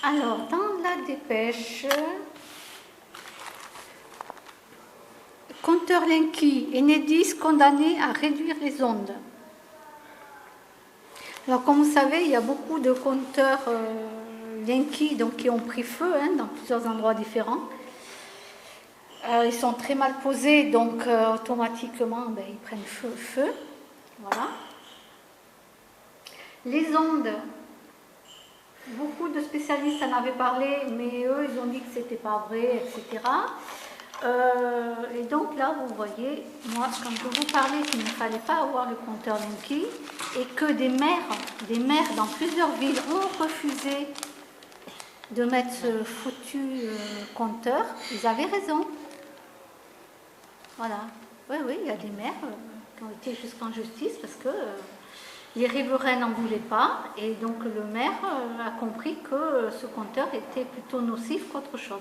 Alors, dans la dépêche, compteur Linky, Enedis condamné à réduire les ondes. Alors, comme vous savez, il y a beaucoup de compteurs Linky qui ont pris feu dans plusieurs endroits différents. Ils sont très mal posés, donc automatiquement, ils prennent feu. Voilà. Les ondes, beaucoup de spécialistes en avaient parlé, mais eux, ils ont dit que c'était pas vrai, etc. Et donc là, vous voyez, moi, quand je vous parlais qu'il ne fallait pas avoir le compteur Linky et que des maires dans plusieurs villes ont refusé de mettre ce foutu compteur, ils avaient raison. Voilà. Oui, il y a des maires qui ont été jusqu'en justice parce que les riverains n'en voulaient pas et donc le maire a compris que ce compteur était plutôt nocif qu'autre chose.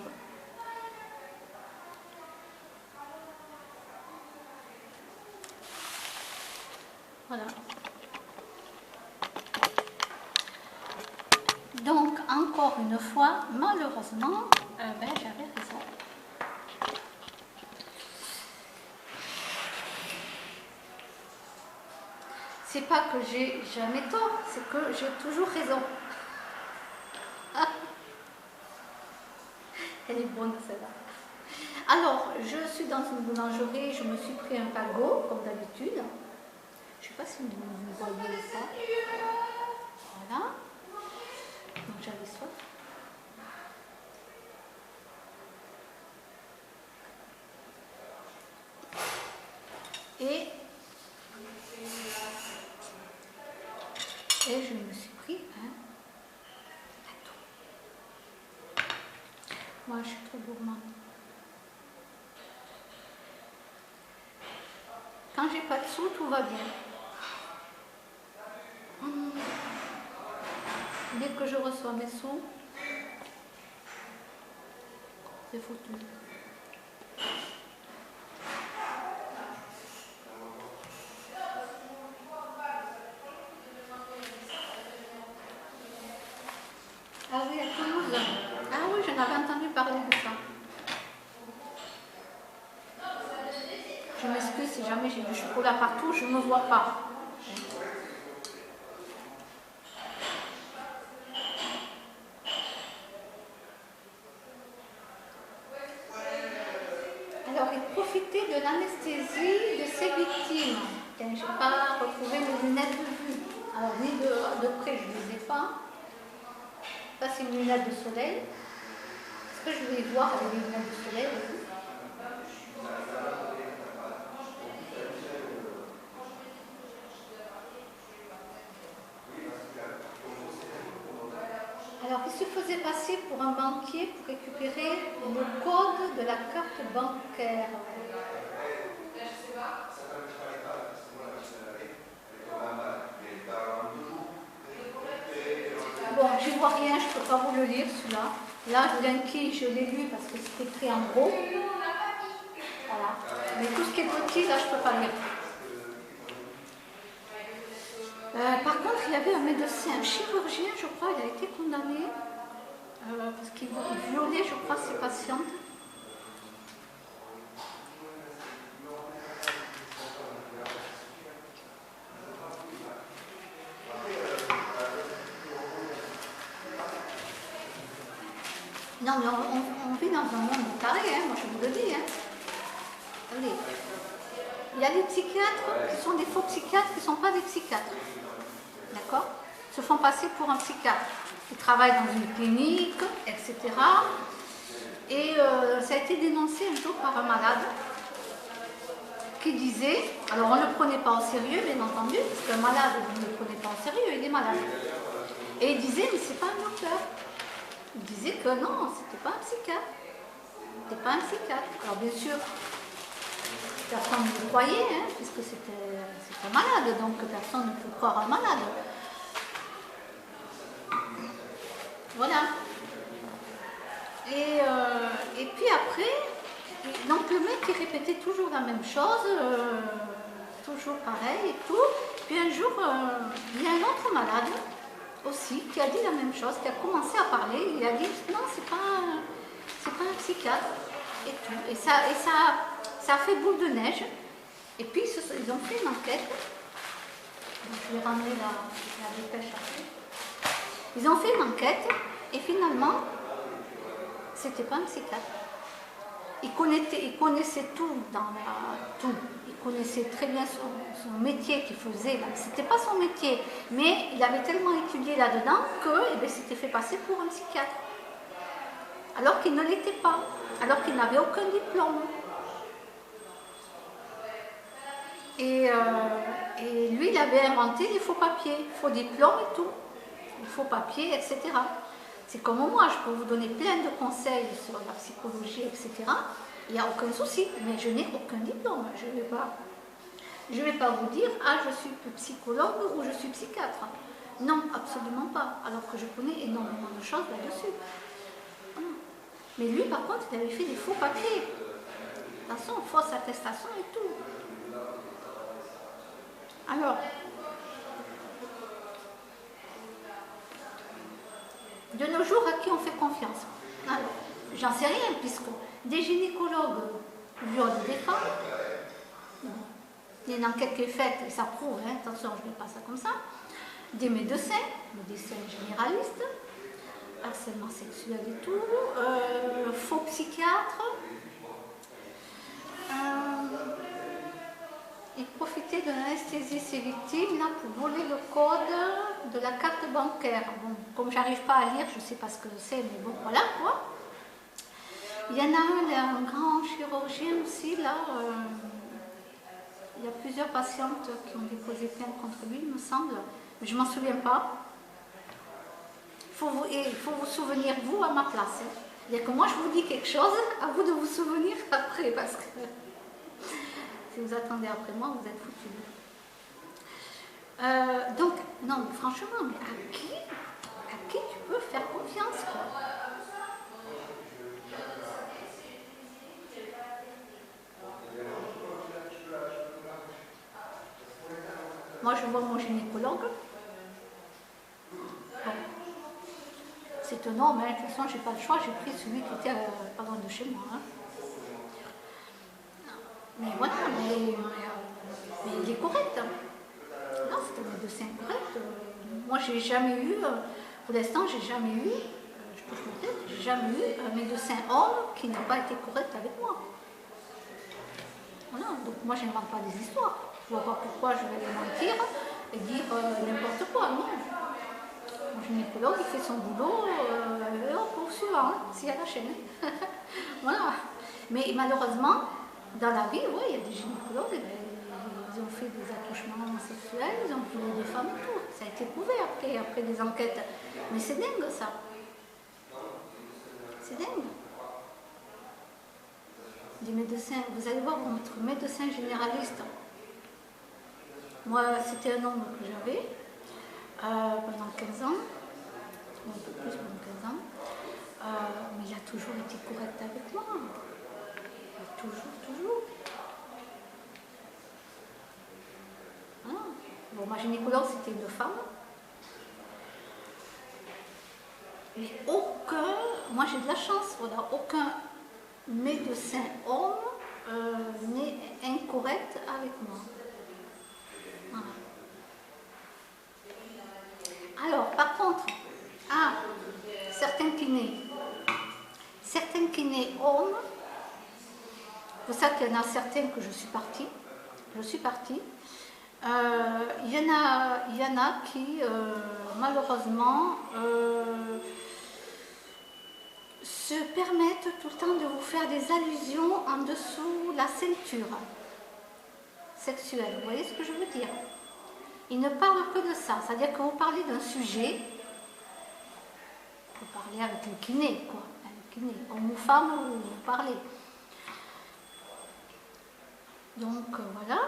Voilà. Donc, encore une fois, malheureusement, j'avais raison. C'est pas que j'ai jamais tort, c'est que j'ai toujours raison. Elle est bonne celle-là. Alors, je suis dans une boulangerie, je me suis pris un pago, comme d'habitude. Je ne sais pas si vous voyez ça. Voilà. Donc j'avais soif. Et je me suis pris un gâteau. Moi, je suis trop gourmande. Quand j'ai pas de sous, tout va bien. Dès que je reçois mes sous, c'est foutu. Ah oui, à Toulouse. Ah oui, j'en avais entendu parler de ça. Je m'excuse si jamais j'ai du chocolat partout, je ne me vois pas. Alors, il profitait de l'anesthésie de ses victimes. Je n'ai pas retrouvé mes lunettes de vue. Alors, ni de près, je ne les ai pas. Ça, c'est une lunette de soleil. Est-ce que je vais voir avec les lunettes de soleil? Alors, il se faisait passer pour un banquier pour récupérer le code de la carte bancaire. Bon, je ne vois rien, je ne peux pas vous le lire celui-là. Là, Linky, je l'ai lu parce que c'était écrit en gros. Voilà. Mais tout ce qui est petit, là, je ne peux pas lire. Par contre, il y avait un médecin, un chirurgien, je crois, il a été condamné parce qu'il violait, je crois, ses patientes. Non, mais on vit dans un monde carré, moi je vous le dis. Allez. Il y a des psychiatres qui sont des faux psychiatres qui ne sont pas des psychiatres. D'accord? Ils se font passer pour un psychiatre. Ils travaillent dans une clinique, etc. Et ça a été dénoncé un jour par un malade qui disait, alors on ne le prenait pas au sérieux, bien entendu, parce qu'un malade, vous ne le prenez pas au sérieux, il est malade. Et il disait, mais c'est pas un docteur. Il disait que non, c'était pas un psychiatre. C'était pas un psychiatre. Alors bien sûr, personne ne le croyait, puisque c'était malade, donc personne ne peut croire un malade. Voilà. Et puis après, donc le mec il répétait toujours la même chose, toujours pareil et tout. Puis un jour, il y a un autre malade aussi, qui a dit la même chose, qui a commencé à parler. Il a dit non, c'est pas un psychiatre et tout. Et ça a fait boule de neige. Et puis ils ont fait une enquête. Je vais ramener la dépêche après. Ils ont fait une enquête et finalement, c'était pas un psychiatre. Il connaissait tout tout. Il connaissait très bien son métier qu'il faisait. C'était pas son métier, mais il avait tellement étudié là-dedans que s'était fait passer pour un psychiatre. Alors qu'il ne l'était pas, alors qu'il n'avait aucun diplôme. Et lui, il avait inventé les faux papiers, faux diplômes et tout, les faux papiers, etc. C'est comme moi, je peux vous donner plein de conseils sur la psychologie, etc. Il n'y a aucun souci, mais je n'ai aucun diplôme. Je ne vais pas vous dire, ah, je suis psychologue ou je suis psychiatre. Non, absolument pas, alors que je connais énormément de choses là-dessus. Mais lui, par contre, il avait fait des faux papiers. De toute façon, fausse attestation et tout. Alors, de nos jours, à qui on fait confiance? Alors, j'en sais rien, puisque des gynécologues violent des femmes. Il y a une enquête qui est faite, et ça prouve, hein, attention, je ne dis pas ça comme ça. Des médecins généralistes, harcèlement sexuel et tout, faux psychiatres. Il profitait de l'anesthésie ses victimes là, pour voler le code de la carte bancaire. Bon, comme j'arrive pas à lire, je ne sais pas ce que c'est, mais bon, voilà quoi. Il y en a un grand chirurgien aussi, là. Il y a plusieurs patientes qui ont déposé plainte contre lui, il me semble, mais je ne m'en souviens pas. Il faut vous souvenir, vous, à ma place. Hein. Il y a que moi, je vous dis quelque chose, à vous de vous souvenir après, parce que si vous attendez après moi, vous êtes foutus. Donc, non, mais franchement, mais à qui tu peux faire confiance, quoi? Moi, je vois mon gynécologue. Bon. C'est un homme, hein. De toute façon, je n'ai pas le choix, j'ai pris celui qui était pas loin de chez moi. Hein. Mais voilà, mais il est correct. Non, c'est un médecin correct. Moi, j'ai jamais eu, pour l'instant, j'ai jamais eu, je peux vous dire, j'ai jamais eu un médecin homme qui n'a pas été correct avec moi. Voilà, donc moi, je n'invente pas des histoires. Je ne vois pas pourquoi je vais les mentir et dire n'importe quoi. Non. Mon gynécologue, il fait son boulot, pour suivant, hein, s'il y a la chaîne. Voilà. Mais malheureusement, dans la vie, oui, il y a des gynécologues, ils ont fait des attouchements sexuels, ils ont violé des femmes et tout. Ça a été prouvé après des enquêtes. Mais c'est dingue, ça. C'est dingue. Des médecins, vous allez voir, votre médecin généraliste, moi, c'était un homme que j'avais pendant 15 ans, ou un peu plus pendant 15 ans, mais il a toujours été correct avec moi. Toujours. Ah. Bon, ma gynécologue, c'était une femme. Mais moi j'ai de la chance, voilà, aucun médecin homme n'est incorrect avec moi. Voilà. Alors, par contre, certains kinés hommes, c'est pour ça qu'il y en a certains que je suis partie. Il y en a qui, malheureusement, se permettent tout le temps de vous faire des allusions en dessous la ceinture sexuelle. Vous voyez ce que je veux dire? Ils ne parlent que de ça. C'est-à-dire que vous parlez d'un sujet, vous parlez avec le kiné, quoi. Le kiné, homme ou femme, vous parlez. Donc voilà,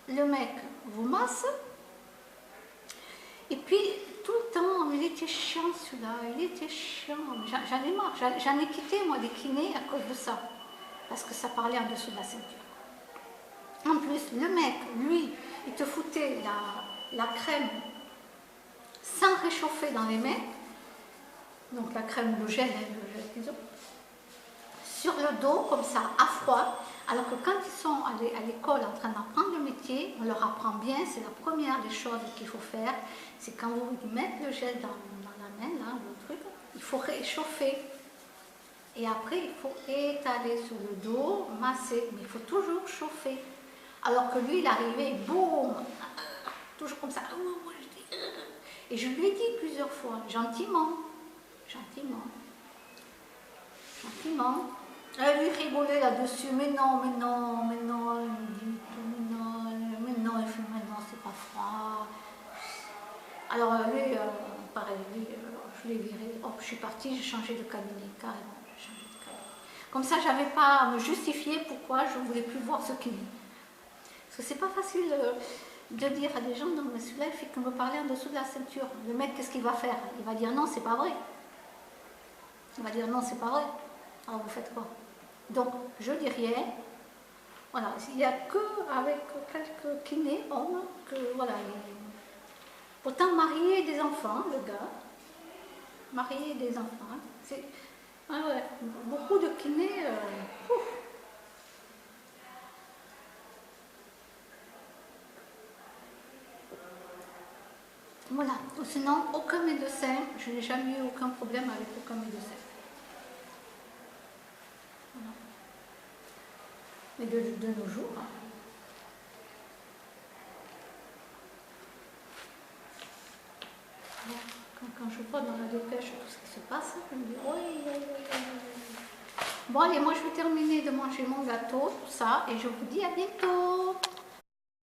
le mec vous masse, et puis tout le temps, il était chiant celui-là, il était chiant, j'en ai marre, j'en ai quitté moi des kinés à cause de ça, parce que ça parlait en dessous de la ceinture. En plus, le mec, lui, il te foutait la crème sans réchauffer dans les mains, donc la crème, le gel, disons, sur le dos, comme ça, à froid, alors que quand ils sont à l'école en train d'apprendre le métier, on leur apprend bien, c'est la première des choses qu'il faut faire, c'est quand vous mettez le gel dans la main, là, le truc, il faut réchauffer. Et après, il faut étaler sur le dos, masser, mais il faut toujours chauffer. Alors que lui, il arrivait, boum, toujours comme ça. Et je lui ai dit plusieurs fois, gentiment, gentiment, gentiment. Elle lui rigolait là-dessus, mais non, mais non, mais non, elle me dit, mais non, mais non, elle fait, mais non, c'est pas froid. Alors lui, pareil, lui, je l'ai viré, hop, je suis partie, j'ai changé de cabinet, carrément, j'ai changé de cabinet. Comme ça, j'avais pas à me justifier pourquoi je ne voulais plus voir ce kiné. Parce que c'est pas facile de dire à des gens, non, mais celui-là, il fait que me parler en dessous de la ceinture. Le mec, qu'est-ce qu'il va faire? Il va dire, non, c'est pas vrai. Il va dire, non, c'est pas vrai. Alors, vous faites quoi? Donc, je dis rien. Voilà, il n'y a qu'avec quelques kinés, hommes, que, voilà, pourtant marié des enfants, le gars, marié des enfants, c'est, ouais, beaucoup de kinés, voilà, sinon, aucun médecin, je n'ai jamais eu aucun problème avec aucun médecin. Voilà. Mais de nos jours, hein. Quand je vois dans la dépêche tout ce qui se passe, je me dis, oui, oui, oui, oui. Bon, allez, moi je vais terminer de manger mon gâteau, tout ça, et je vous dis à bientôt.